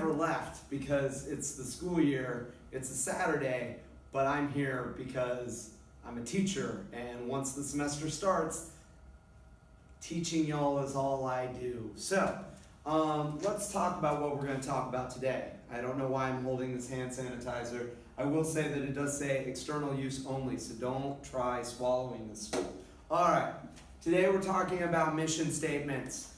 never left because it's the school year, it's a Saturday, but I'm here because I'm a teacher, and once the semester starts, teaching y'all is all I do. So, let's talk about what we're going to talk about today. I don't know why I'm holding this hand sanitizer. I will say that it does say external use only, so don't try swallowing this. All right, today we're talking about mission statements.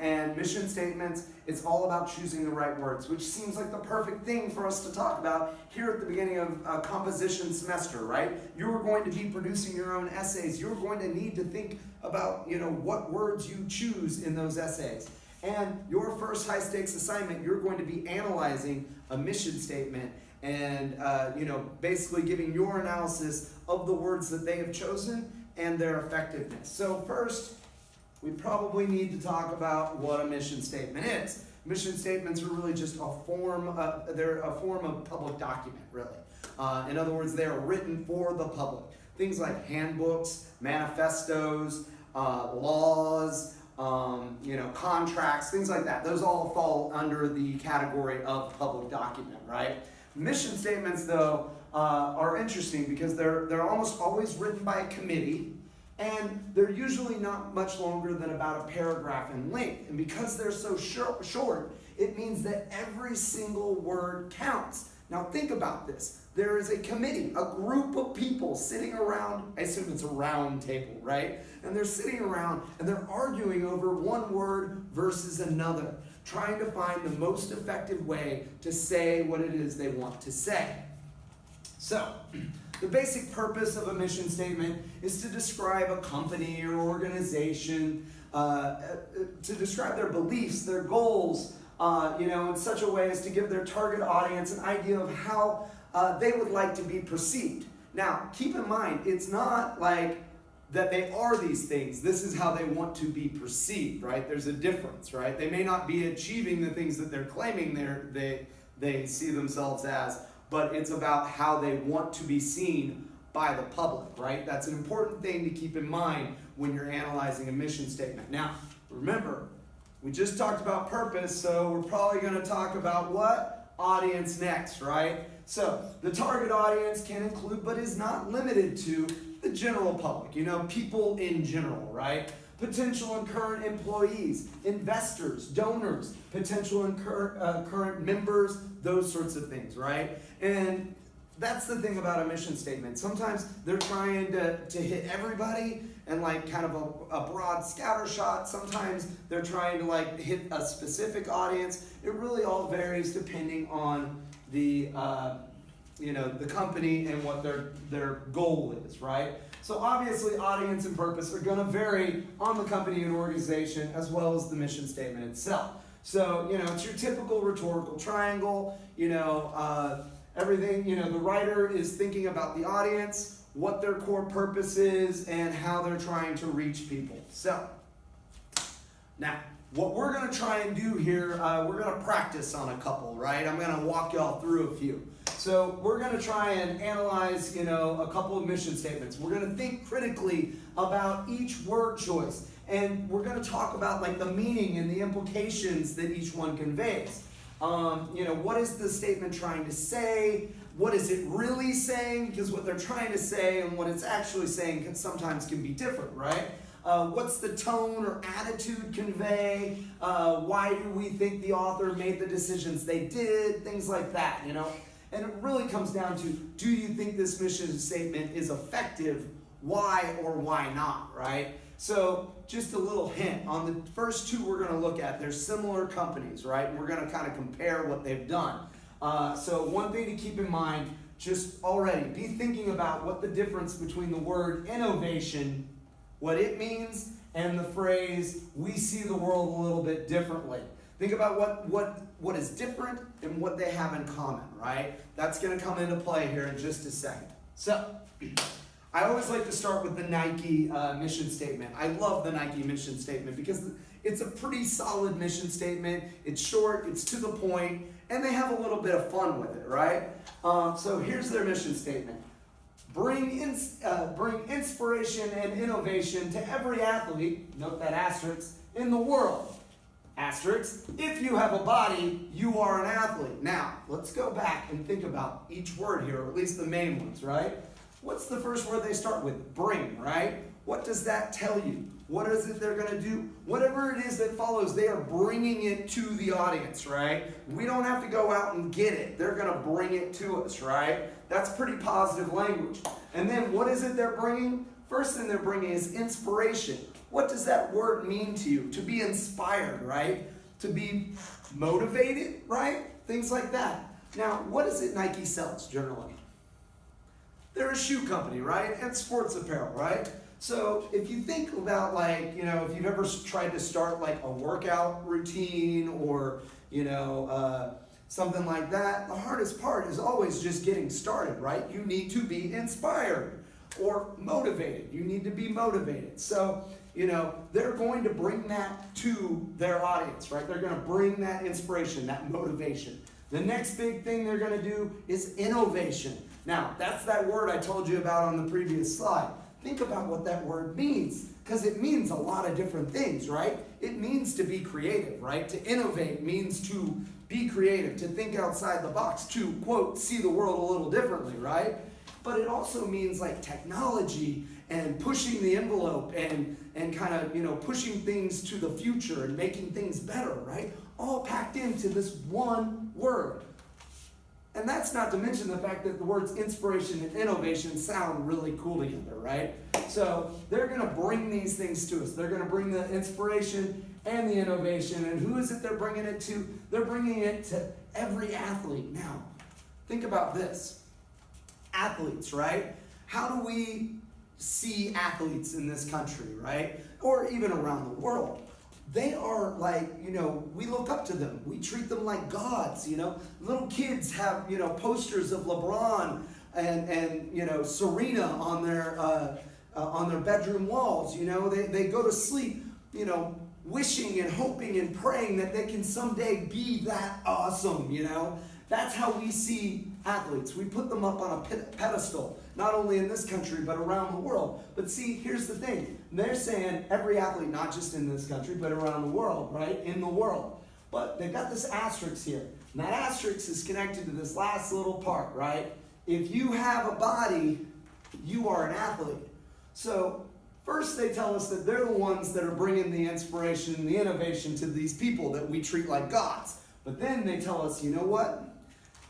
And mission statements, it's all about choosing the right words, which seems like the perfect thing for us to talk about here at the beginning of a composition semester, right? You're going to be producing your own essays. You're going to need to think about, what words you choose in those essays. And your first high stakes assignment, you're going to be analyzing a mission statement and, basically giving your analysis of the words that they have chosen and their effectiveness. So first, we probably need to talk about what a mission statement is. Mission statements are really just they're a form of public document, really. In other words, they are written for the public. Things like handbooks, manifestos, laws, contracts, things like that. Those all fall under the category of public document, right? Mission statements, though, are interesting because they're almost always written by a committee. And they're usually not much longer than about a paragraph in length. And because they're so short, it means that every single word counts. Now think about this. There is a committee, a group of people sitting around, I assume it's a round table, right? And they're sitting around and they're arguing over one word versus another, trying to find the most effective way to say what it is they want to say. So, the basic purpose of a mission statement is to describe a company or organization, to describe their beliefs, their goals, in such a way as to give their target audience an idea of how they would like to be perceived. Now, keep in mind, it's not like that they are these things. This is how they want to be perceived, right? There's a difference, right? They may not be achieving the things that they're claiming they see themselves as, but it's about how they want to be seen by the public, right? That's an important thing to keep in mind when you're analyzing a mission statement. Now, remember, we just talked about purpose, so we're probably going to talk about what? Audience next, right? So, the target audience can include, but is not limited to, the general public, people in general, right? Potential and current employees, investors, donors, potential and current members, those sorts of things, right? And that's the thing about a mission statement. Sometimes they're trying to hit everybody and kind of a broad scatter shot. Sometimes they're trying to hit a specific audience. It really all varies depending on the the company and what their goal is, right? So obviously audience and purpose are going to vary on the company and organization as well as the mission statement itself. So, it's your typical rhetorical triangle, everything, the writer is thinking about the audience, what their core purpose is, and how they're trying to reach people. So, now, what we're going to try and do here, we're going to practice on a couple, right? I'm going to walk y'all through a few. So we're going to try and analyze, a couple of mission statements. We're going to think critically about each word choice. And we're going to talk about the meaning and the implications that each one conveys. What is the statement trying to say? What is it really saying? Because what they're trying to say and what it's actually saying sometimes can be different, right? What's the tone or attitude convey? Why do we think the author made the decisions they did? Things like that, And it really comes down to, do you think this mission statement is effective? Why or why not, right? So just a little hint. On the first two we're going to look at, they're similar companies, right? And we're going to kind of compare what they've done. So one thing to keep in mind, just already, be thinking about what the difference between the word innovation, what it means, and the phrase, we see the world a little bit differently. Think about what is different and what they have in common, right? That's going to come into play here in just a second. So, I always like to start with the Nike mission statement. I love the Nike mission statement because it's a pretty solid mission statement. It's short, it's to the point, and they have a little bit of fun with it, right? So here's their mission statement. Bring inspiration and innovation to every athlete, note that asterisk, in the world. asterisk, if you have a body, you are an athlete. Now, let's go back and think about each word here, or at least the main ones, right? What's the first word they start with? Bring, right? What does that tell you? What is it they're going to do? Whatever it is that follows, they are bringing it to the audience, right? We don't have to go out and get it. They're going to bring it to us, right? That's pretty positive language. And then what is it they're bringing? First thing they're bringing is inspiration. What does that word mean to you? To be inspired, right? To be motivated, right? Things like that. Now, what is it Nike sells generally? They're a shoe company, right? And sports apparel, right? So if you think about like, if you've ever tried to start like a workout routine or, something like that, the hardest part is always just getting started, right? You need to be inspired or motivated. You need to be motivated. So, they're going to bring that to their audience, right? They're going to bring that inspiration, that motivation. The next big thing they're going to do is innovation. Now, that's that word I told you about on the previous slide. Think about what that word means, because it means a lot of different things, right? It means to be creative, right? To innovate means to be creative, to think outside the box, to, quote, see the world a little differently, right? But it also means like technology and pushing the envelope and kind of, pushing things to the future and making things better, right? All packed into this one word. And that's not to mention the fact that the words inspiration and innovation sound really cool together, right? So they're going to bring these things to us. They're going to bring the inspiration and the innovation. And who is it they're bringing it to? They're bringing it to every athlete. Now, think about this. Athletes, right? How do we see athletes in this country, right? Or even around the world? They are like, we look up to them. We treat them like gods, Little kids have, posters of LeBron and Serena on their bedroom walls, They go to sleep, wishing and hoping and praying that they can someday be that awesome, That's how we see athletes. We put them up on a pedestal, not only in this country, but around the world. But see, here's the thing. They're saying every athlete, not just in this country, but around the world, right? In the world. But they've got this asterisk here. And that asterisk is connected to this last little part, right? If you have a body, you are an athlete. So first they tell us that they're the ones that are bringing the inspiration and the innovation to these people that we treat like gods. But then they tell us, you know what?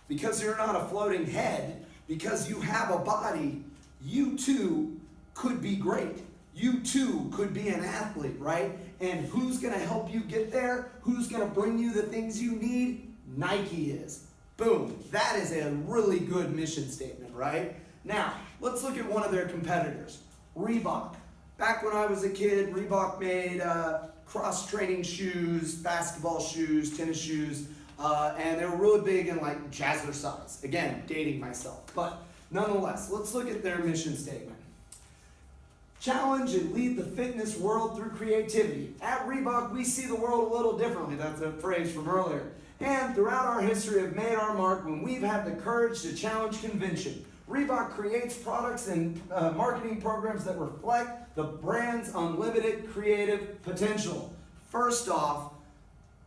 Because you're not a floating head, because you have a body, you too could be great. You too could be an athlete, right? And who's going to help you get there? Who's going to bring you the things you need? Nike is. Boom. That is a really good mission statement, right? Now, let's look at one of their competitors, Reebok. Back when I was a kid, Reebok made cross-training shoes, basketball shoes, tennis shoes, and they were really big in like jazzercise. Again, dating myself. But nonetheless, let's look at their mission statement. Challenge and lead the fitness world through creativity. At Reebok, we see the world a little differently. That's a phrase from earlier. And throughout our history have made our mark when we've had the courage to challenge convention. Reebok creates products and marketing programs that reflect the brand's unlimited creative potential. First off,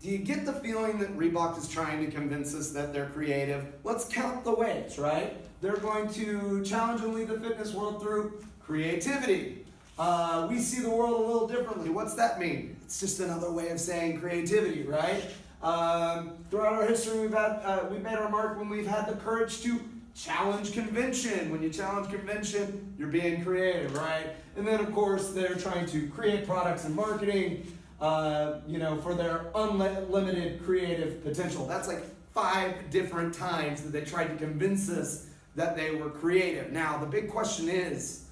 do you get the feeling that Reebok is trying to convince us that they're creative? Let's count the ways, right? They're going to challenge and lead the fitness world through creativity. We see the world a little differently. What's that mean? It's just another way of saying creativity, right? Throughout our history, we've made our mark when we've had the courage to challenge convention. When you challenge convention, you're being creative, right? And then, of course, they're trying to create products and marketing, for their unlimited creative potential. That's like 5 different times that they tried to convince us that they were creative. Now, the big question is,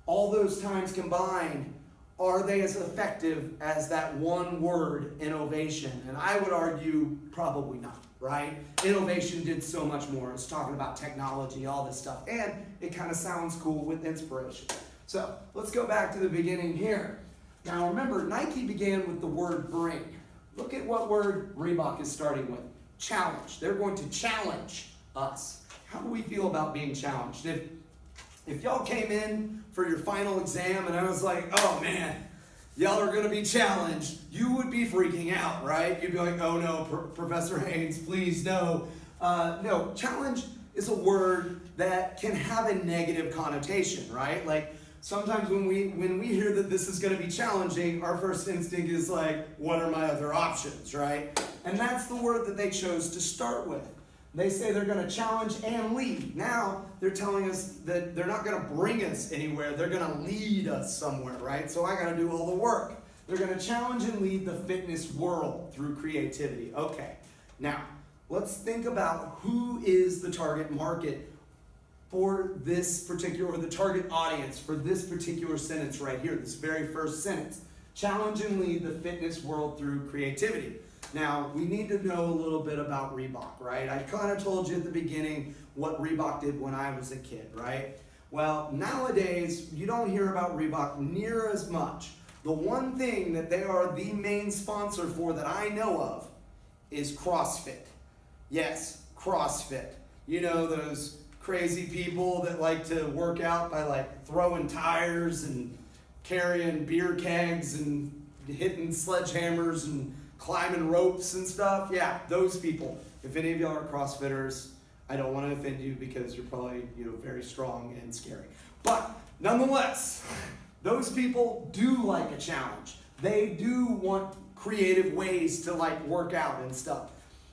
all those times combined, are they as effective as that one word, innovation? And I would argue probably not, right? Innovation did so much more. It's talking about technology, all this stuff. And it kind of sounds cool with inspiration. So let's go back to the beginning here. Now remember, Nike began with the word bring. Look at what word Reebok is starting with. Challenge. They're going to challenge us. How do we feel about being challenged? If y'all came in for your final exam and I was like, oh man, y'all are going to be challenged, you would be freaking out, right? You'd be like, oh no, Professor Haines, please, no. No, challenge is a word that can have a negative connotation, right? Like sometimes when we hear that this is going to be challenging, our first instinct is like, what are my other options, right? And that's the word that they chose to start with. They say they're going to challenge and lead. Now they're telling us that they're not going to bring us anywhere. They're going to lead us somewhere, right? So I got to do all the work. They're going to challenge and lead the fitness world through creativity. Okay, now let's think about who is the target market for this particular, or the target audience for this particular sentence right here, this very first sentence. Challenge and lead the fitness world through creativity. Now, we need to know a little bit about Reebok, right? I kind of told you at the beginning what Reebok did when I was a kid, right? Well, nowadays, you don't hear about Reebok near as much. The one thing that they are the main sponsor for that I know of is CrossFit. Yes, CrossFit. You know, those crazy people that like to work out by like throwing tires and carrying beer kegs and hitting sledgehammers and climbing ropes and stuff. Yeah, those people. If any of y'all are CrossFitters, I don't want to offend you because you're probably, very strong and scary. But nonetheless, those people do like a challenge. They do want creative ways to like work out and stuff.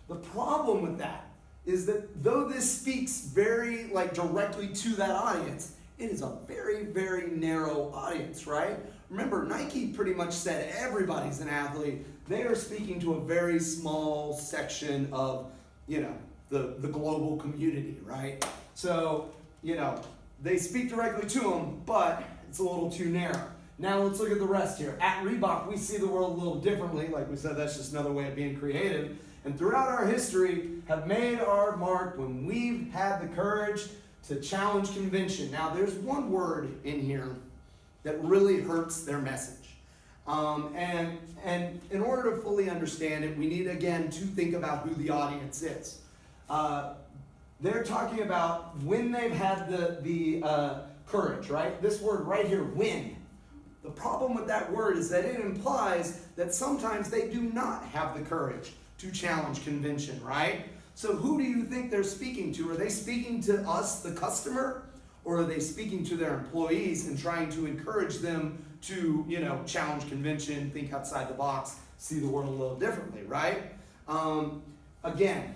The problem with that is that though this speaks very like directly to that audience, it is a very, very narrow audience, right? Remember, Nike pretty much said everybody's an athlete. They are speaking to a very small section of, the global community, right? So, they speak directly to them, but it's a little too narrow. Now let's look at the rest here. At Reebok, we see the world a little differently. Like we said, that's just another way of being creative. And throughout our history, have made our mark when we've had the courage to challenge convention. Now, there's one word in here that really hurts their message. And in order to fully understand it, we need, again, to think about who the audience is. They're talking about when they've had the courage, right? This word right here, when. The problem with that word is that it implies that sometimes they do not have the courage to challenge convention, right? So who do you think they're speaking to? Are they speaking to us, the customer? Or are they speaking to their employees and trying to encourage them to, challenge convention, think outside the box, see the world a little differently, right? Again,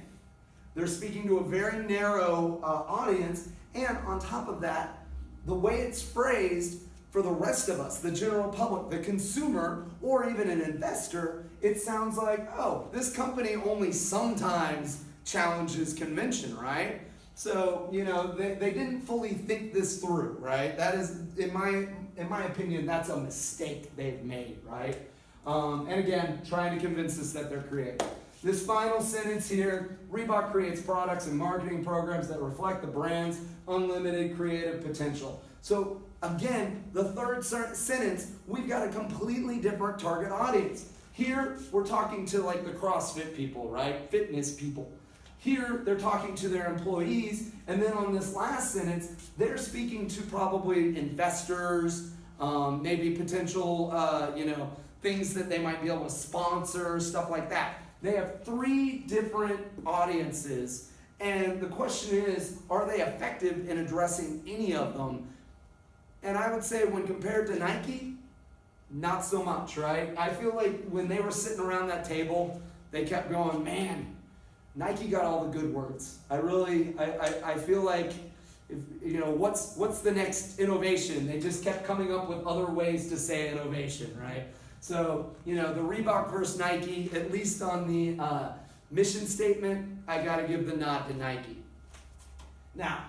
they're speaking to a very narrow audience, and on top of that, the way it's phrased for the rest of us, the general public, the consumer, or even an investor, it sounds like, oh, this company only sometimes challenges convention, right? So, they didn't fully think this through, right? That is, in my opinion, that's a mistake they've made, right? And again, trying to convince us that they're creative. This final sentence here, Reebok creates products and marketing programs that reflect the brand's unlimited creative potential. So again, the third sentence, we've got a completely different target audience. Here, we're talking to like the CrossFit people, right? Fitness people. Here, they're talking to their employees, and then on this last sentence, they're speaking to probably investors, maybe potential, things that they might be able to sponsor, stuff like that. They have 3 different audiences, and the question is, are they effective in addressing any of them? And I would say when compared to Nike, not so much, right? I feel like when they were sitting around that table, they kept going, man, Nike got all the good words. I feel like, what's the next innovation? They just kept coming up with other ways to say innovation, right? So, the Reebok versus Nike, at least on the mission statement, I got to give the nod to Nike. Now,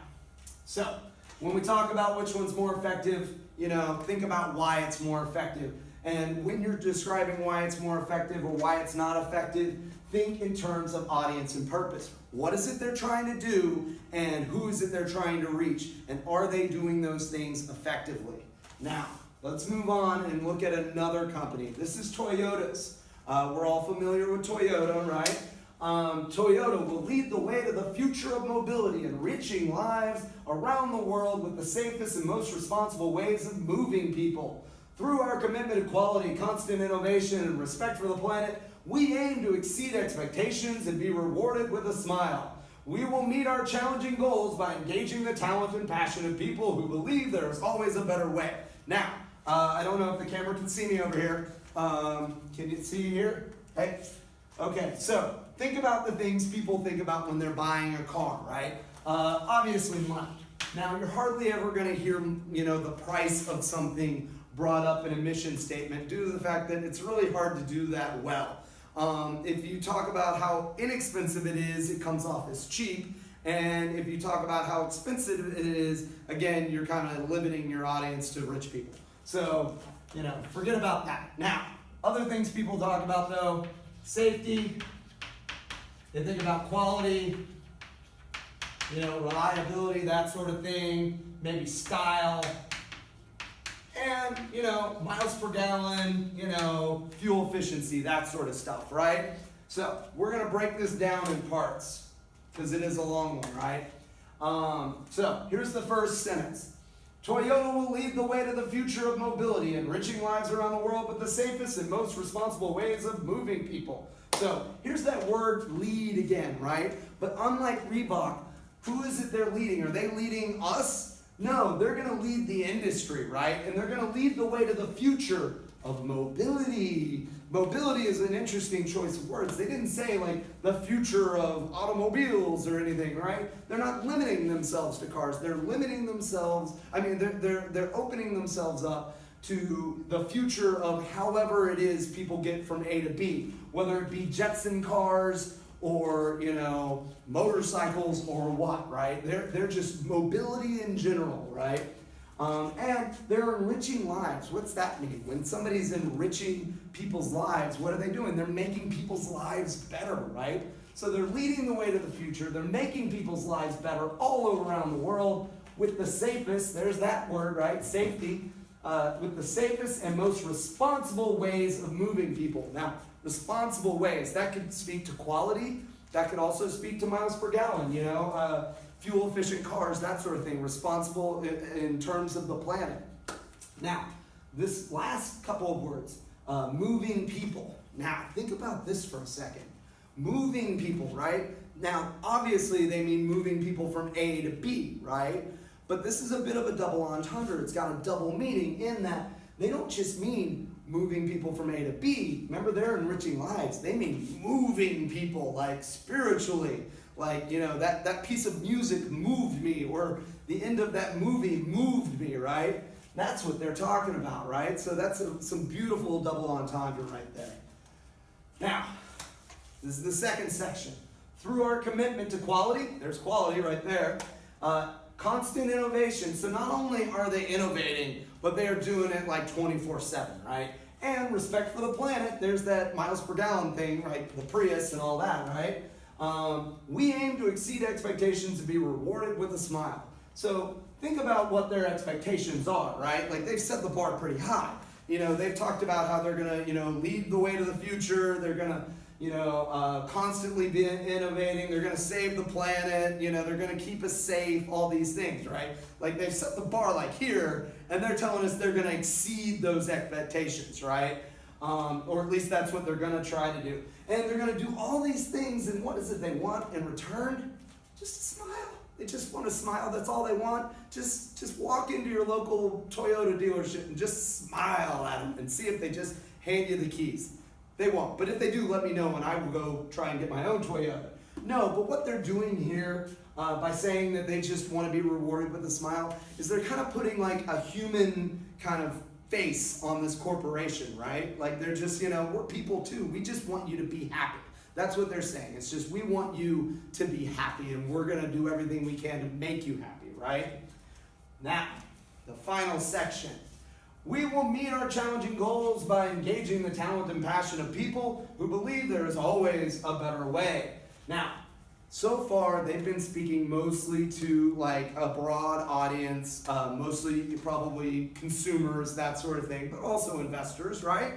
so when we talk about which one's more effective, think about why it's more effective. And when you're describing why it's more effective or why it's not effective, think in terms of audience and purpose. What is it they're trying to do, and who is it they're trying to reach? And are they doing those things effectively? Now, let's move on and look at another company. This is Toyota's. We're all familiar with Toyota, right? Toyota will lead the way to the future of mobility, enriching lives around the world with the safest and most responsible ways of moving people. Through our commitment to quality, constant innovation, and respect for the planet, we aim to exceed expectations and be rewarded with a smile. We will meet our challenging goals by engaging the talent and passion of people who believe there is always a better way. Now, I don't know if the camera can see me over here. Can you see here? Hey? Okay, so think about the things people think about when they're buying a car, right? Obviously money. Now, you're hardly ever going to hear, the price of something brought up in a mission statement due to the fact that it's really hard to do that well. If you talk about how inexpensive it is, it comes off as cheap. And if you talk about how expensive it is, again, you're kind of limiting your audience to rich people. So, forget about that. Now, other things people talk about though, safety, they think about quality, reliability, that sort of thing, maybe style, and, miles per gallon, fuel efficiency, that sort of stuff, right? So we're going to break this down in parts because it is a long one, right? So here's the first sentence. Toyota will lead the way to the future of mobility, enriching lives around the world with the safest and most responsible ways of moving people. So here's that word lead again, right? But unlike Reebok, who is it they're leading? Are they leading us? No, they're going to lead the industry, right? And they're going to lead the way to the future of mobility. Mobility is an interesting choice of words. They didn't say like the future of automobiles or anything, right? They're not limiting themselves to cars. They're limiting themselves. They're opening themselves up to the future of however it is people get from A to B, whether it be Jetson cars or motorcycles or what, right? They're just mobility in general, right? And they're enriching lives. What's that mean? When somebody's enriching people's lives, what are they doing? They're making people's lives better, right? So they're leading the way to the future. They're making people's lives better all around the world with the safest, there's that word, right? Safety, with the safest and most responsible ways of moving people. Now, responsible ways, that could speak to quality. That could also speak to miles per gallon, fuel efficient cars, that sort of thing, responsible in terms of the planet. Now, this last couple of words, moving people. Now, think about this for a second. Moving people, right? Now, obviously they mean moving people from A to B, right? But this is a bit of a double entendre. It's got a double meaning in that they don't just mean moving people from A to B. Remember, they're enriching lives. They mean moving people, like spiritually. Like, that piece of music moved me, or the end of that movie moved me, right? That's what they're talking about, right? So that's some beautiful double entendre right there. Now, this is the second section. Through our commitment to quality, there's quality right there, constant innovation. So not only are they innovating, but they are doing it like 24/7, right? And respect for the planet, there's that miles per gallon thing, right? The Prius and all that, right? We aim to exceed expectations and be rewarded with a smile. So think about what their expectations are, right? Like they've set the bar pretty high. They've talked about how they're gonna, lead the way to the future. They're gonna, constantly be innovating. They're gonna save the planet. They're gonna keep us safe. All these things, right? Like they've set the bar like here, and they're telling us they're gonna exceed those expectations, right? Or at least that's what they're gonna try to do. And they're gonna do all these things, and what is it they want in return? Just a smile. They just want a smile. That's all they want. Just walk into your local Toyota dealership and just smile at them and see if they just hand you the keys. They won't. But if they do, let me know and I will go try and get my own Toyota. No, but what they're doing here by saying that they just want to be rewarded with a smile is they're kind of putting like a human kind of face on this corporation, right? Like they're just, we're people too. We just want you to be happy. That's what they're saying. It's just we want you to be happy and we're going to do everything we can to make you happy, right? Now, the final section. We will meet our challenging goals by engaging the talent and passion of people who believe there is always a better way. Now, so far they've been speaking mostly to like a broad audience, mostly probably consumers, that sort of thing, but also investors, right?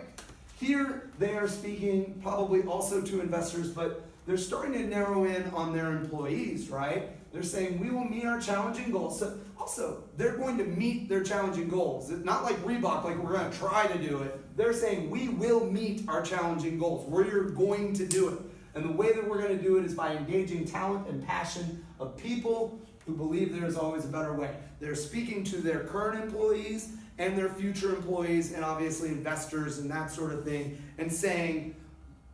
Here they are speaking probably also to investors, but they're starting to narrow in on their employees, right? They're saying we will meet our challenging goals. So Also, they're going to meet their challenging goals. It's not like Reebok, like we're going to try to do it. They're saying we will meet our challenging goals. We're going to do it. And the way that we're going to do it is by engaging talent and passion of people who believe there is always a better way. They're speaking to their current employees and their future employees and obviously investors and that sort of thing, and saying,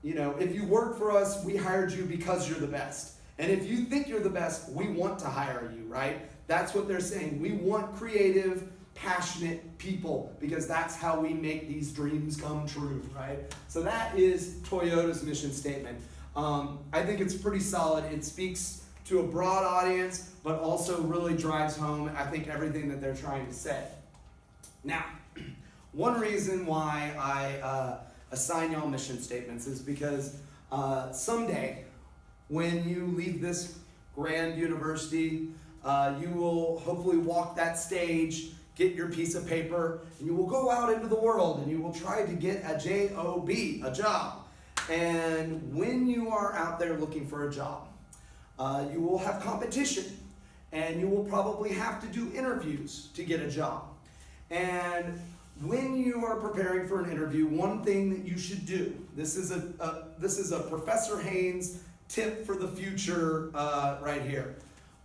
you know, if you work for us, we hired you because you're the best. And if you think you're the best, we want to hire you, right? That's what they're saying. We want creative, passionate people because that's how we make these dreams come true, right? So that is Toyota's mission statement. I think it's pretty solid. It speaks to a broad audience, but also really drives home, I think, everything that they're trying to say. Now, one reason why I assign y'all mission statements is because someday, when you leave this grand university, you will hopefully walk that stage, get your piece of paper, and you will go out into the world and you will try to get a job, a job. And when you are out there looking for a job, you will have competition and you will probably have to do interviews to get a job. And when you are preparing for an interview, one thing that you should do, this is a Professor Haines tip for the future right here.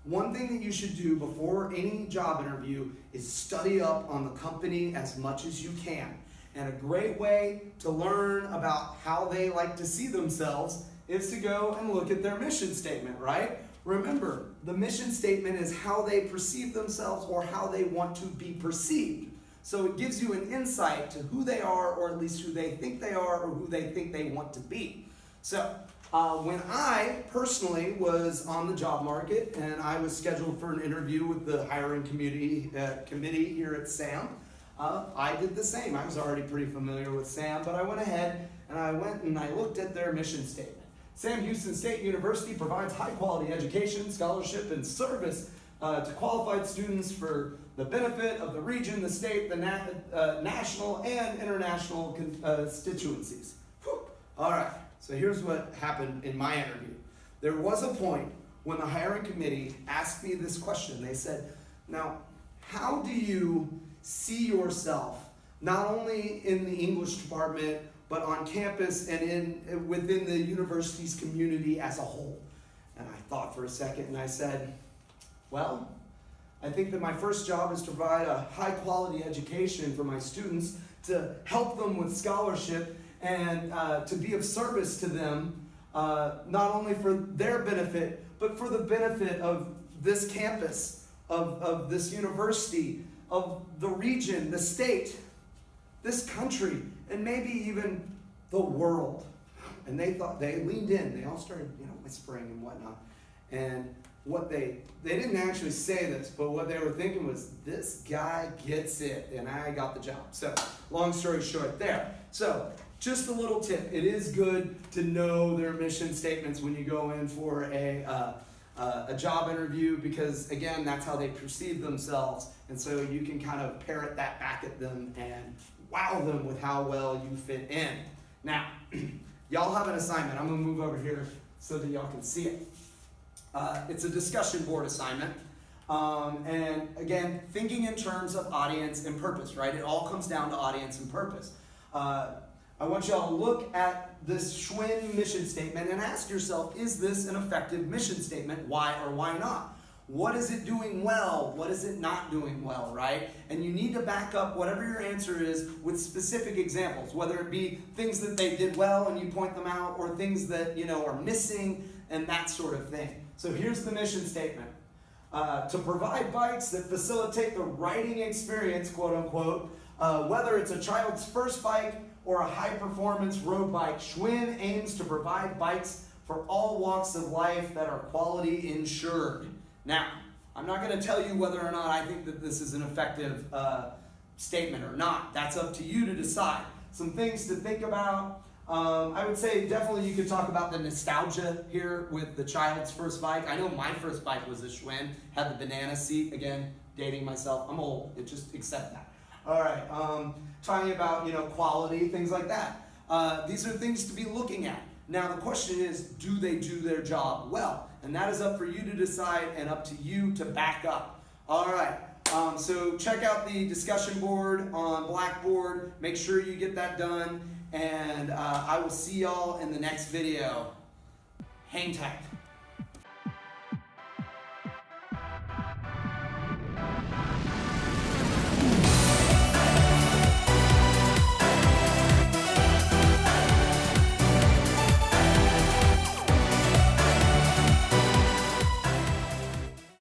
One thing that you should do before any job interview is study up on the company as much as you can. And a great way to learn about how they like to see themselves is to go and look at their mission statement, right? Remember, the mission statement is how they perceive themselves or how they want to be perceived. So it gives you an insight to who they are, or at least who they think they are, or who they think they want to be. So when I personally was on the job market and I was scheduled for an interview with the hiring committee here at SAM, I did the same. I was already pretty familiar with SAM, but I went ahead and I looked at their mission statement. Sam Houston State University provides high-quality education, scholarship, and service to qualified students for the benefit of the region, the state, the national, and international constituencies. Whew. All right, so here's what happened in my interview. There was a point when the hiring committee asked me this question. They said, now, how do you see yourself, not only in the English department, but on campus and within the university's community as a whole? And I thought for a second and I said, well, I think that my first job is to provide a high quality education for my students, to help them with scholarship and to be of service to them, not only for their benefit, but for the benefit of this campus, of this university, of the region, the state, this country, and maybe even the world. And they leaned in, they all started, whispering and whatnot. And what they didn't actually say this, but what they were thinking was, this guy gets it, and I got the job. So, long story short there. So, just a little tip. It is good to know their mission statements when you go in for a job interview, because again, that's how they perceive themselves, and so you can kind of parrot that back at them and wow them with how well you fit in. Now, y'all have an assignment. I'm gonna move over here so that y'all can see it. It's a discussion board assignment, and again, thinking in terms of audience and purpose, right? It all comes down to audience and purpose. I want y'all to look at this Schwinn mission statement and ask yourself, is this an effective mission statement? Why or why not? What is it doing well? What is it not doing well, right? And you need to back up whatever your answer is with specific examples, whether it be things that they did well and you point them out, or things that are missing and that sort of thing. So here's the mission statement. To provide bikes that facilitate the riding experience, quote unquote, whether it's a child's first bike or a high-performance road bike, Schwinn aims to provide bikes for all walks of life that are quality insured. Now, I'm not going to tell you whether or not I think that this is an effective statement or not. That's up to you to decide. Some things to think about. I would say definitely you could talk about the nostalgia here with the child's first bike. I know my first bike was a Schwinn, had the banana seat. Again, dating myself. I'm old. Just accept that. All right. Talking about quality, things like that. These are things to be looking at. Now the question is, do they do their job well? And that is up for you to decide and up to you to back up. All right. So check out the discussion board on Blackboard. Make sure you get that done. And I will see y'all in the next video. Hang tight.